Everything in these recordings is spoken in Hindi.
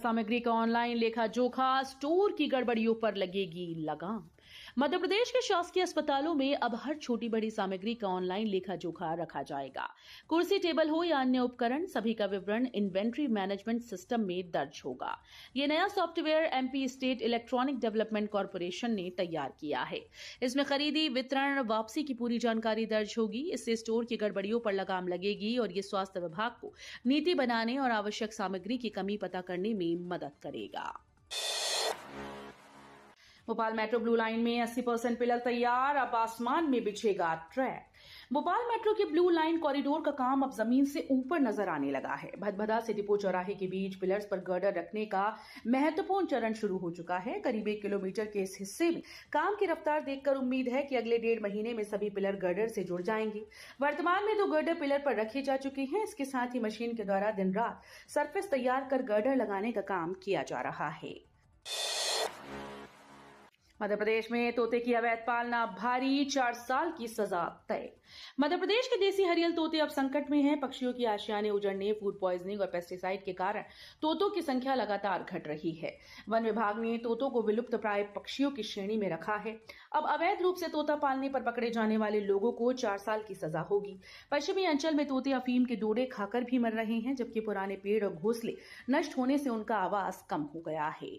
सामग्री का ऑनलाइन लेखा जोखा, स्टोर की गड़बड़ियों पर लगेगी लगाम। मध्य प्रदेश के शासकीय अस्पतालों में अब हर छोटी बड़ी सामग्री का ऑनलाइन लेखा जोखा रखा जाएगा। कुर्सी, टेबल हो या अन्य उपकरण, सभी का विवरण इन्वेंट्री मैनेजमेंट सिस्टम में दर्ज होगा। ये नया software MP state electronic development corporation ने तैयार किया है। इसमें खरीदी, वितरण, वापसी की पूरी जानकारी दर्ज होगी। इससे स्टोर की गड़बड़ियों पर लगाम लगेगी और ये स्वास्थ्य विभाग को नीति बनाने और आवश्यक सामग्री की कमी पता करने में मदद करेगा। भोपाल मेट्रो ब्लू लाइन में 80% पिलर तैयार, अब आसमान में बिछेगा ट्रैक। भोपाल मेट्रो की ब्लू लाइन कॉरिडोर का काम अब जमीन से ऊपर नजर आने लगा है। भदभदा से डिपो चौराहे के बीच पिलर्स पर गर्डर रखने का महत्वपूर्ण चरण शुरू हो चुका है। करीब 1 किलोमीटर के इस हिस्से में काम की रफ्तार देखकर उम्मीद है कि अगले 1.5 महीने में सभी पिलर गर्डर से जुड़ जाएंगे। वर्तमान में 2 गर्डर पिलर पर रखे जा चुके हैं। इसके साथ ही मशीन के द्वारा दिन रात सरफेस तैयार कर गर्डर लगाने का काम किया जा रहा है। मध्य प्रदेश में तोते की अवैध पालना भारी, 4 साल की सजा तय। मध्य प्रदेश के देसी हरियल तोते अब संकट में हैं। पक्षियों की आशियाने उजड़ने, फूड पॉइजनिंग और पेस्टिसाइड के कारण तोतों की संख्या लगातार घट रही है। वन विभाग ने तोतों को विलुप्त प्राय पक्षियों की श्रेणी में रखा है। अब अवैध रूप से तोता पालने पर पकड़े जाने वाले लोगों को 4 साल की सजा होगी। पश्चिमी अंचल में तोते अफीम के डोडे खाकर भी मर रहे हैं, जबकि पुराने पेड़ और घोंसले नष्ट होने से उनका आवास कम हो गया है।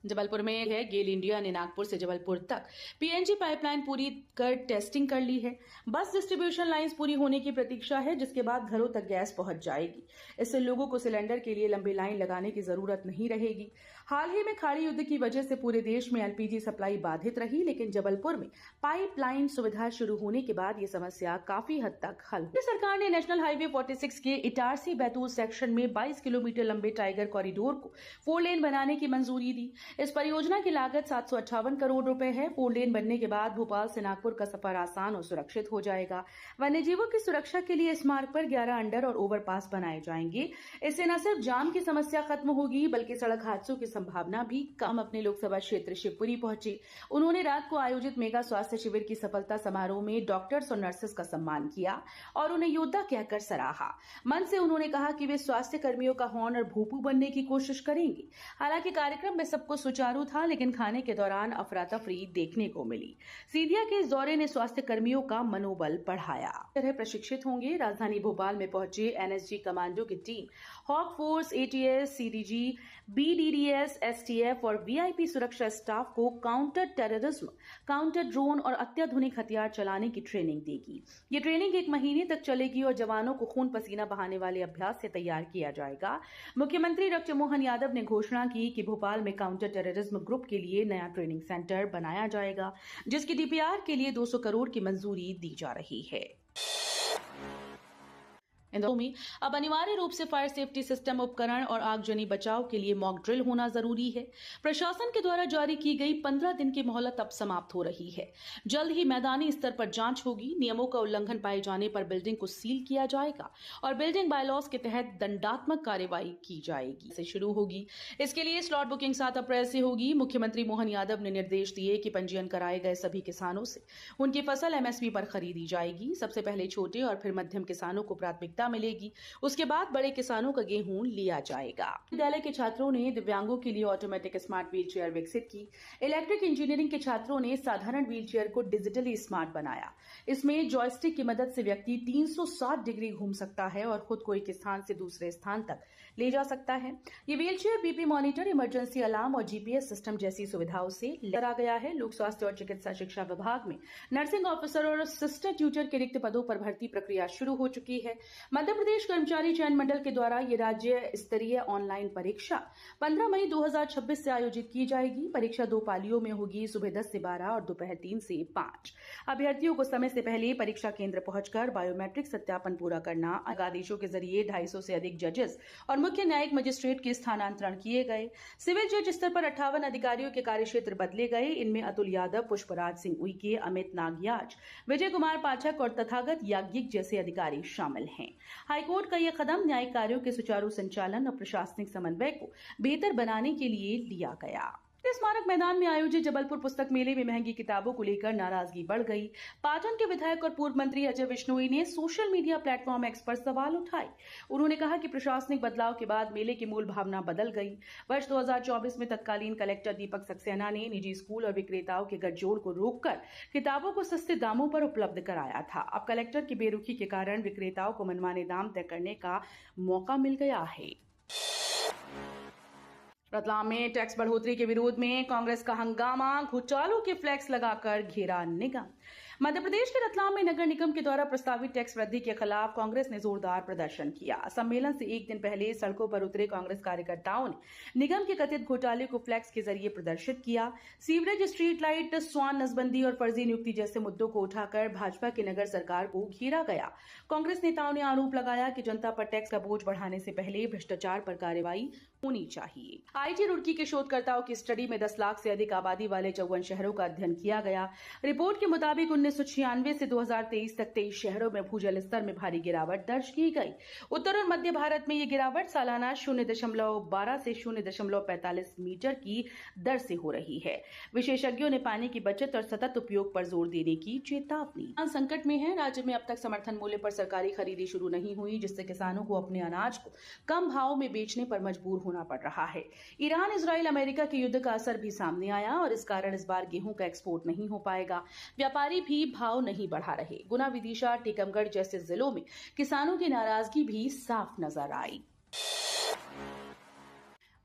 जबलपुर में है गेल इंडिया ने नागपुर से जबलपुर तक पीएनजी पाइपलाइन पूरी कर टेस्टिंग कर ली है। बस डिस्ट्रीब्यूशन लाइंस पूरी होने की प्रतीक्षा है, जिसके बाद घरों तक गैस पहुंच जाएगी। इससे लोगों को सिलेंडर के लिए लंबी लाइन लगाने की जरूरत नहीं रहेगी। हाल ही में खाड़ी युद्ध की वजह से पूरे देश में एलपीजी सप्लाई बाधित रही, लेकिन जबलपुर में पाइपलाइन सुविधा शुरू होने के बाद ये समस्या काफी हद तक हल हुई। सरकार ने नेशनल हाईवे 46 के इटारसी बैतूल सेक्शन में 22 किलोमीटर लंबे टाइगर कॉरिडोर को 4 लेन बनाने की मंजूरी दी। इस परियोजना की लागत 758 करोड़ रुपए है। 4 लेन बनने के बाद भोपाल से नागपुर का सफर आसान और सुरक्षित हो जाएगा। वन्यजीवों की सुरक्षा के लिए इस मार्ग पर 11 अंडर और ओवरपास बनाए जाएंगे। इससे न सिर्फ जाम की समस्या खत्म होगी, बल्कि सड़क हादसों की संभावना भी कम। अपने लोकसभा क्षेत्र शिवपुरी पहुंचे। उन्होंने रात को आयोजित मेगा स्वास्थ्य शिविर की सफलता समारोह में डॉक्टर्स और नर्सेस का सम्मान किया और उन्हें योद्धा कहकर सराहा। मन से उन्होंने कहा कि वे स्वास्थ्य कर्मियों का हॉर्न और भूपू बनने की कोशिश करेंगे। हालांकि कार्यक्रम में सबको सुचारू था, लेकिन खाने के दौरान अफरा तफरी देखने को मिली। सीधिया के इस दौरे ने स्वास्थ्य कर्मियों का मनोबल बढ़ाया। तरह प्रशिक्षित होंगे। राजधानी भोपाल में पहुंचे एनएसजी कमांडो की team hawk force, ATS, CDG, BDDS, STF और वीआईपी सुरक्षा स्टाफ को काउंटर टेररिज्म, काउंटर ड्रोन और अत्याधुनिक हथियार चलाने की ट्रेनिंग देगी। ये ट्रेनिंग 1 महीने तक चलेगी और जवानों को खून पसीना बहाने वाले अभ्यास से तैयार किया जाएगा। मुख्यमंत्री डॉक्टर मोहन यादव ने घोषणा की कि भोपाल में काउंटर टेररिज्म ग्रुप के लिए नया ट्रेनिंग सेंटर बनाया जाएगा, जिसकी डीपीआर के लिए 200 करोड़ की मंजूरी दी जा रही है। इंदौर में अब अनिवार्य रूप से फायर सेफ्टी सिस्टम, उपकरण और आगजनी बचाव के लिए मॉक ड्रिल होना जरूरी है। प्रशासन के द्वारा जारी की गई 15 दिन की मोहलत अब समाप्त हो रही है। जल्द ही मैदानी स्तर पर जांच होगी। नियमों का उल्लंघन पाए जाने पर बिल्डिंग को सील किया जाएगा और बिल्डिंग बायलॉज के तहत दंडात्मक कार्यवाही की जाएगी से शुरू होगी। इसके लिए स्लॉट बुकिंग 7 अप्रैल से होगी। मुख्यमंत्री मोहन यादव ने निर्देश दिए कि पंजीयन कराए गए सभी किसानों से उनकी फसल एमएसपी पर खरीदी जाएगी। सबसे पहले छोटे और फिर मध्यम किसानों को प्राथमिकता मिलेगी। उसके बाद बड़े किसानों का गेहूं लिया जाएगा। विद्यालय के छात्रों ने दिव्यांगों के लिए ऑटोमेटिक स्मार्ट व्हील चेयर विकसित की। इलेक्ट्रिक इंजीनियरिंग के छात्रों ने साधारण व्हील चेयर को डिजिटली स्मार्ट बनाया। इसमें जॉयस्टिक की मदद से व्यक्ति 360 डिग्री घूम सकता है और खुद को एक स्थान से दूसरे स्थान तक ले जा सकता है। ये wheel chair BP monitor, emergency alarm और जीपीएस सिस्टम जैसी सुविधाओं से लगा गया है। लोक स्वास्थ्य और चिकित्सा शिक्षा विभाग में नर्सिंग ऑफिसर और सिस्टर ट्यूटर के रिक्त पदों पर भर्ती प्रक्रिया शुरू हो चुकी है। मध्य प्रदेश कर्मचारी चयन मंडल के द्वारा ये राज्य स्तरीय ऑनलाइन परीक्षा 15 मई 2026 से आयोजित की जाएगी। परीक्षा 2 पालियों में होगी, सुबह 10 से 12 और दोपहर 3 से 5। अभ्यर्थियों को समय से पहले परीक्षा केंद्र पहुंचकर बायोमेट्रिक सत्यापन पूरा करना। आदेशों के जरिए 250 से अधिक जजेस और मुख्य न्यायिक मजिस्ट्रेट के स्थानांतरण किए गए। सिविल जज स्तर पर 58 अधिकारियों के कार्यक्षेत्र बदले गए। इनमें अतुल यादव, पुष्पराज सिंह उइके, अमित नागयाज, विजय कुमार पाठक और तथागत याज्ञिक जैसे अधिकारी शामिल हैं। हाईकोर्ट का यह कदम न्यायिक कार्यों के सुचारू संचालन और प्रशासनिक समन्वय को बेहतर बनाने के लिए लिया गया। स्मारक मैदान में आयोजित जबलपुर पुस्तक मेले में महंगी किताबों को लेकर नाराजगी बढ़ गई। पाटन के विधायक और पूर्व मंत्री अजय विश्नोई ने सोशल मीडिया प्लेटफॉर्म एक्स पर सवाल उठाए। उन्होंने कहा कि प्रशासनिक बदलाव के बाद मेले की मूल भावना बदल गई। वर्ष 2024 में तत्कालीन कलेक्टर दीपक सक्सेना ने निजी स्कूल और विक्रेताओं के गठजोड़ को रोककर किताबों को सस्ते दामों पर उपलब्ध कराया था। अब कलेक्टर की बेरुखी के कारण विक्रेताओं को मनमाने दाम तय करने का मौका मिल गया है। रतलाम में टैक्स बढ़ोतरी के विरोध में कांग्रेस का हंगामा, घोटालों के फ्लैक्स लगाकर घेरा निगम। मध्य प्रदेश के रतलाम में नगर निगम के द्वारा प्रस्तावित टैक्स वृद्धि के खिलाफ कांग्रेस ने जोरदार प्रदर्शन किया। सम्मेलन से एक दिन पहले सड़कों पर उतरे कांग्रेस कार्यकर्ताओं ने निगम के कथित घोटाले को फ्लैक्स के जरिए प्रदर्शित किया। सीवरेज, स्ट्रीट लाइट, स्वान नसबंदी और फर्जी नियुक्ति जैसे मुद्दों को उठाकर भाजपा की नगर सरकार को घेरा गया। कांग्रेस नेताओं ने आरोप लगाया कि जनता पर टैक्स का बोझ बढ़ाने से पहले भ्रष्टाचार पर कार्रवाई होनी चाहिए। आईटी रुड़की के शोधकर्ताओं की स्टडी में 10 लाख से अधिक आबादी वाले 54 शहरों का अध्ययन किया गया। रिपोर्ट के मुताबिक 1996 से 2023 तक 23 शहरों में भूजल स्तर में भारी गिरावट दर्ज की गई। उत्तर और मध्य भारत में ये गिरावट सालाना 0.12 से 0.45 मीटर की दर से हो रही है। विशेषज्ञों ने पानी की बचत और सतत उपयोग पर जोर देने की चेतावनी। संकट में है। राज्य में अब तक समर्थन मूल्य पर सरकारी खरीदी शुरू नहीं हुई, जिससे किसानों को अपने अनाज को कम भाव में बेचने पर मजबूर होना पड़ रहा है। ईरान, इजराइल, अमेरिका के युद्ध का असर भी सामने आया और इस कारण इस बार गेहूं का एक्सपोर्ट नहीं हो पाएगा। व्यापारी भी भाव नहीं बढ़ा रहे। गुना, विदिशा, टीकमगढ़ जैसे जिलों में किसानों की नाराजगी भी साफ नजर आई।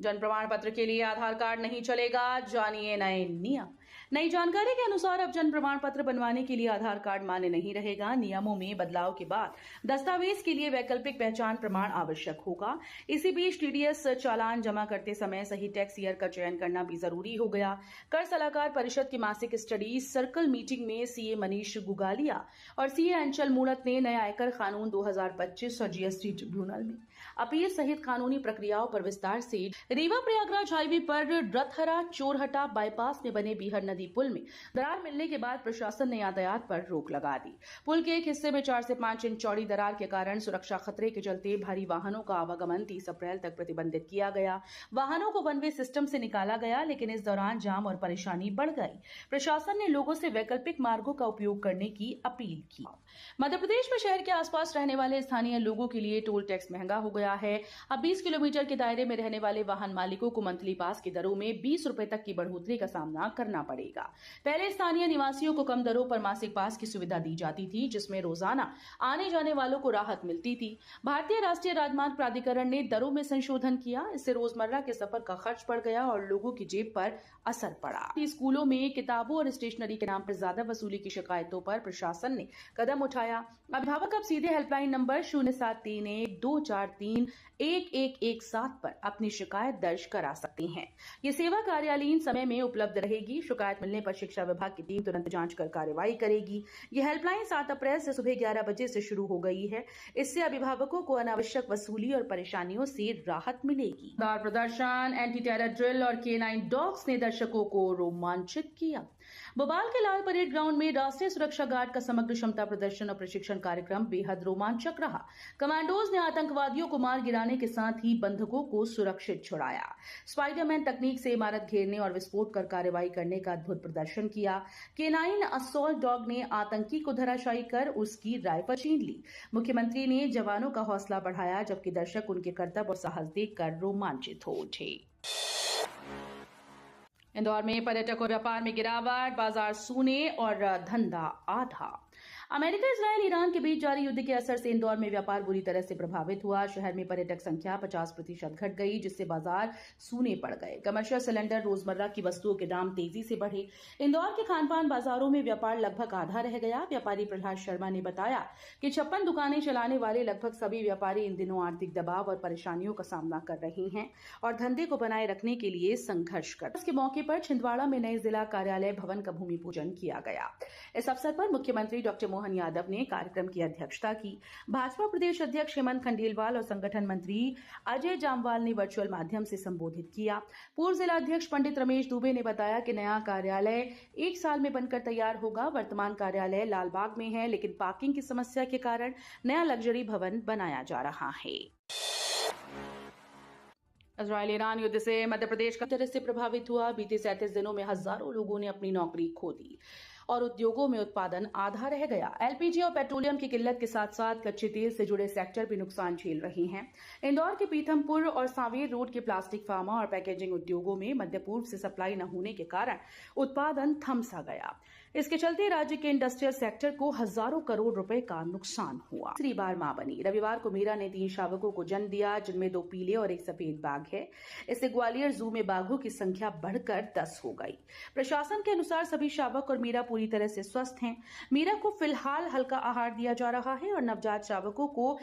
जन प्रमाण पत्र के लिए आधार कार्ड नहीं चलेगा, जानिए नए नियम। नई जानकारी के अनुसार अब जन प्रमाण पत्र बनवाने के लिए आधार कार्ड मान्य नहीं रहेगा। नियमों में बदलाव के बाद दस्तावेज के लिए वैकल्पिक पहचान प्रमाण आवश्यक होगा। इसी बीच टीडीएस चालान जमा करते समय सही टैक्स ईयर का चयन करना भी जरूरी हो गया। कर सलाहकार परिषद की मासिक स्टडी सर्कल मीटिंग में सीए मनीष गुगालिया और सीए अंचल मूणत ने नए आयकर कानून 2025 और जीएसटी ट्रिब्यूनल में अपील सहित कानूनी प्रक्रियाओं पर विस्तार से रीवा प्रयागराज हाईवे पर रथहरा चोरहटा बाईपास में बने बीहर नदी पुल में दरार मिलने के बाद प्रशासन ने यातायात पर रोक लगा दी। पुल के एक हिस्से में 4 से 5 इंच चौड़ी दरार के कारण सुरक्षा खतरे के चलते भारी वाहनों का आवागमन 30 अप्रैल तक प्रतिबंधित किया गया। वाहनों को वन वे सिस्टम से निकाला गया, लेकिन इस दौरान जाम और परेशानी बढ़ गई। प्रशासन ने लोगों से वैकल्पिक मार्गों का उपयोग करने की अपील की। मध्य प्रदेश में शहर के आसपास रहने वाले स्थानीय लोगों के लिए टोल टैक्स महंगा हो गया है। अब 20 किलोमीटर के दायरे में रहने वाले वाहन मालिकों को मंथली पास की दरों में 20 रुपए तक की बढ़ोतरी का सामना करना पड़ेगा। पहले स्थानीय निवासियों को कम दरों पर मासिक पास की सुविधा दी जाती थी, जिसमें रोजाना आने जाने वालों को राहत मिलती थी। भारतीय राष्ट्रीय राजमार्ग प्राधिकरण ने दरों में संशोधन किया। इससे रोजमर्रा के सफर का खर्च बढ़ गया और लोगों की जेब पर असर पड़ा। स्कूलों में किताबों और स्टेशनरी के नाम पर ज्यादा वसूली की शिकायतों पर प्रशासन ने कदम उठाया। अभिभावक अब सीधे हेल्पलाइन नंबर 0731-243-1117 पर अपनी शिकायत दर्ज करा सकते हैं। ये सेवा कार्यालयीन समय में उपलब्ध रहेगी। शिकायत मिलने पर शिक्षा विभाग की टीम तुरंत जांच कर कार्रवाई करेगी। ये हेल्पलाइन 7 अप्रैल से सुबह 11 बजे से शुरू हो गई है। इससे अभिभावकों को अनावश्यक वसूली और परेशानियों से राहत मिलेगी। प्रदर्शन, एंटी टेरर ड्रिल और K9 डॉग्स ने दर्शकों को रोमांचित किया। भोपाल के लाल परेड ग्राउंड में राष्ट्रीय सुरक्षा गार्ड का समग्र क्षमता प्रदर्शन और प्रशिक्षण कार्यक्रम बेहद रोमांचक रहा। कमांडोज ने आतंकवादियों को मार गिराने के साथ ही बंधकों को सुरक्षित छुड़ाया। स्पाइडरमैन तकनीक से इमारत घेरने और विस्फोट कर कार्रवाई करने का अद्भुत प्रदर्शन किया। K9 असॉल्ट डॉग ने आतंकी को धराशायी कर उसकी राइफल छीन ली। मुख्यमंत्री ने जवानों का हौसला बढ़ाया, जबकि दर्शक उनके कर्तव्य और साहस देखकर रोमांचित हो उठे। इंदौर में पर्यटक और व्यापार में गिरावट, बाजार सूने और धंधा आधा। अमेरिका, इजराइल, ईरान के बीच जारी युद्ध के असर से इंदौर में व्यापार बुरी तरह से प्रभावित हुआ। शहर में पर्यटक संख्या 50% घट गई, जिससे बाजार सूने पड़ गए। कमर्शियल सिलेंडर, रोजमर्रा की वस्तुओं के दाम तेजी से बढ़े। इंदौर के खानपान बाजारों में व्यापार लगभग आधा रह गया। व्यापारी प्रहलाद शर्मा ने बताया कि 56 दुकानें चलाने वाले लगभग सभी व्यापारी इन दिनों आर्थिक दबाव और परेशानियों का सामना कर रहे हैं और धंधे को बनाए रखने के लिए संघर्ष कर। इसके मौके पर छिंदवाड़ा में नए जिला कार्यालय भवन का भूमि पूजन किया गया। इस अवसर पर मुख्यमंत्री डॉक्टर मोहन यादव ने कार्यक्रम की अध्यक्षता की। भाजपा प्रदेश अध्यक्ष हेमंत खंडेलवाल और संगठन मंत्री अजय जामवाल ने वर्चुअल माध्यम से संबोधित किया। पूर्व जिला अध्यक्ष पंडित रमेश दुबे ने बताया कि नया कार्यालय 1 साल में बनकर तैयार होगा। वर्तमान कार्यालय लालबाग में है, लेकिन पार्किंग की समस्या के कारण नया लग्जरी भवन बनाया जा रहा है। इजरायल ईरान युद्ध से मध्य प्रदेश का तरह से प्रभावित हुआ। बीते 37 दिनों में हजारों लोगों ने अपनी नौकरी खो दी और उद्योगों में उत्पादन आधा रह गया। एलपीजी और पेट्रोलियम की किल्लत के साथ साथ कच्चे तेल से जुड़े सेक्टर भी नुकसान झेल रहे हैं। इंदौर के पीथमपुर और सांवेर रोड के प्लास्टिक फार्मा और पैकेजिंग उद्योगों में मध्य पूर्व से सप्लाई न होने के कारण उत्पादन थम सा गया। इसके चलते राज्य के इंडस्ट्रियल सेक्टर को हजारों करोड़ रुपए का नुकसान हुआ। तीसरी बार मां बनी। रविवार को मीरा ने 3 शावकों को जन्म दिया, जिनमें 2 पीले और 1 सफेद बाघ है। इससे ग्वालियर जू में बाघों की संख्या बढ़कर 10 हो गई। प्रशासन के अनुसार सभी शावक और मीरा पूरी तरह से स्वस्थ हैं। मीरा को फिलहाल हल्का आहार दिया जा रहा है और नवजात शावकों को